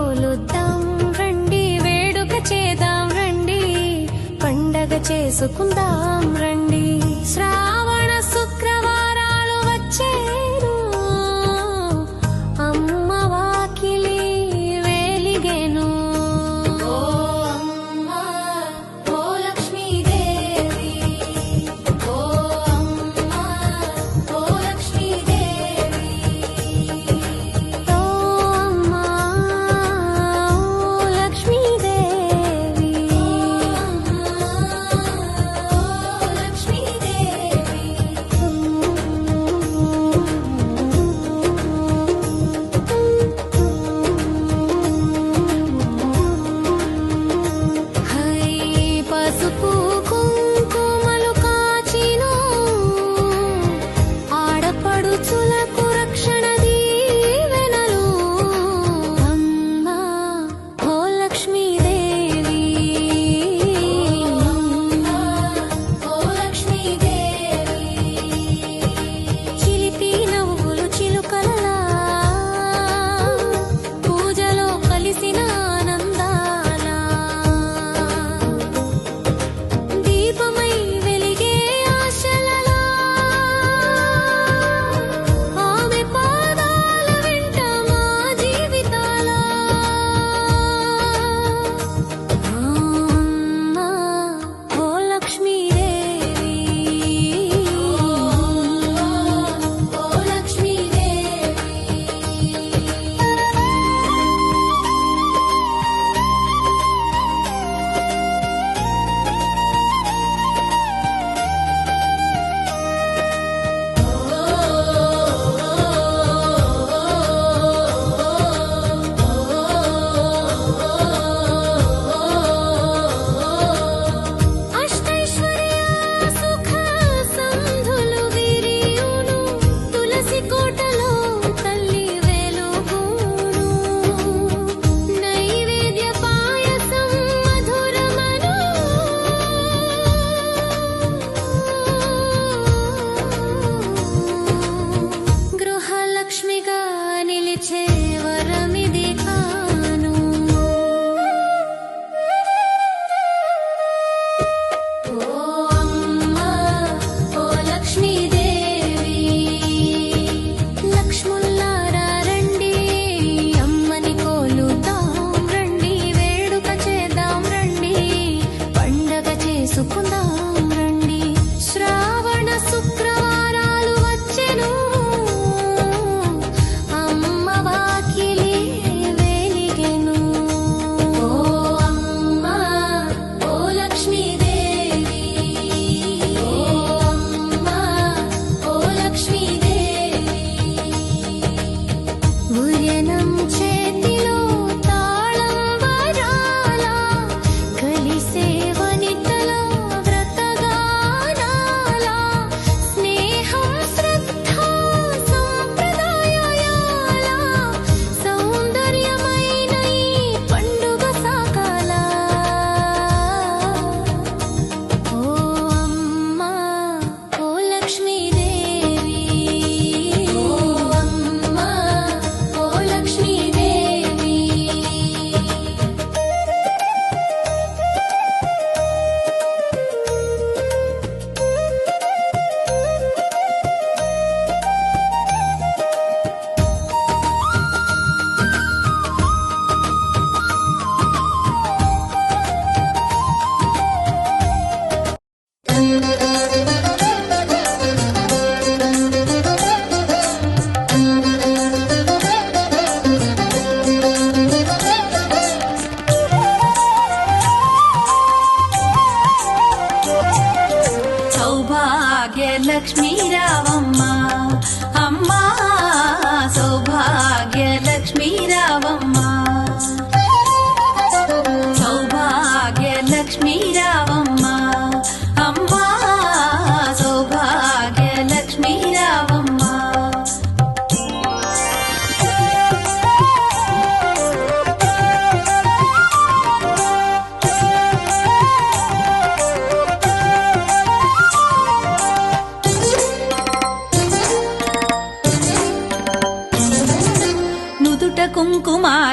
కొలుద్దాం రండి, వేడుక చేద్దాం రండి, పండగ చేసుకుందాం రండి. శ్రావణ శుక్రవారాలు వచ్చేను, అమ్మ వాకిలి వేలిగెను. ఓ అమ్మ ఓ లక్ష్మీదేవి, ఓ అమ్మ ఓ లక్ష్మీదేవి, ఓ అమ్మ ఓ లక్ష్మీదేవి, ఓ లక్ష్మీదేవి.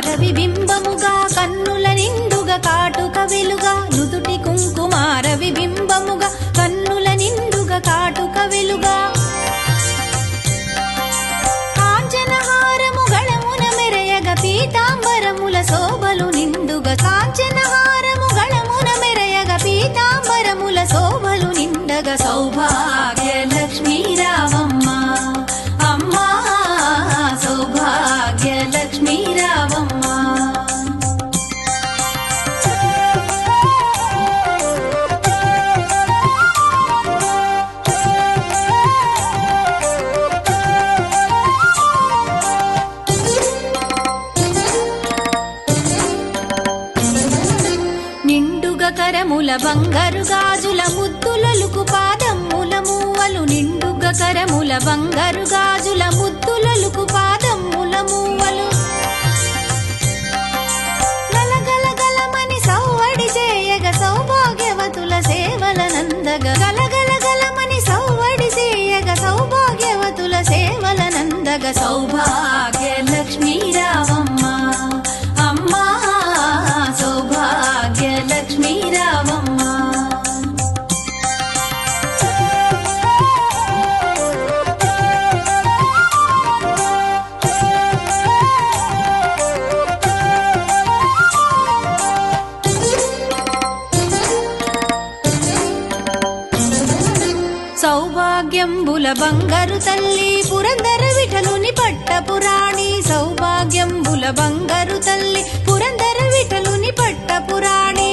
రవి బింబముగా కన్నుల నిండుగా కాటుక వెలుగా నుదుటి కుంకుమ రవి బింబముగా కన్నుల నిండుగా కాటుక వెలుగా కాంచనహారము గళమున మెరయగ పీతాంబరముల శోభలు నిండుగా కాంచనహారము గళమున మెరయగ పీతాంబరముల శోభలు నిండగా సౌభాగ్య లక్ష్మీ రావమ్మ అమ్మా సౌభాగ్య లక్ష్మీ రావమ్మ నిండుగా కరముల బంగారు గాజుల ముద్దులొలుకు పాదమ్ముల మూవలు నిండుగా కరముల బంగారు గాజుల ముద్దులొలుకు పాదమ్ముల మూవలు గలగలగలమని సౌవడి చేయగ సౌభాగ్యవతుల సేవల నందగ గలగలగలమని సౌవడి చేయగ సౌభాగ్యవతుల సేవల నందగ సౌభాగ్య లక్ష్మీ రావమ్మ అమ్మా సౌభాగ్య లక్ష్మీ రావమ్మ సౌభాగ్యంబుల బంగారు తల్లి పురందర విఠలుని పట్టపురాణి సౌభాగ్యంబుల బంగారు తల్లి పురందర విఠలుని పట్టపురాణి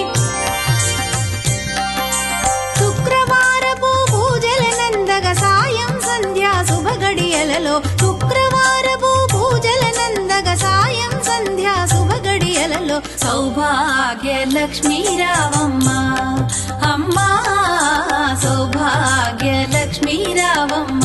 శుక్రవారపు పూజల నందగ సాయం సంధ్యా శుభగడియలలో శుక్రవారపు పూజల నందగ సాయం సంధ్యా శుభగడియలలో సౌభాగ్య లక్ష్మీ రావమ్మ అమ్మా సౌభాగ్య లక్ష్మీ రావమ్మ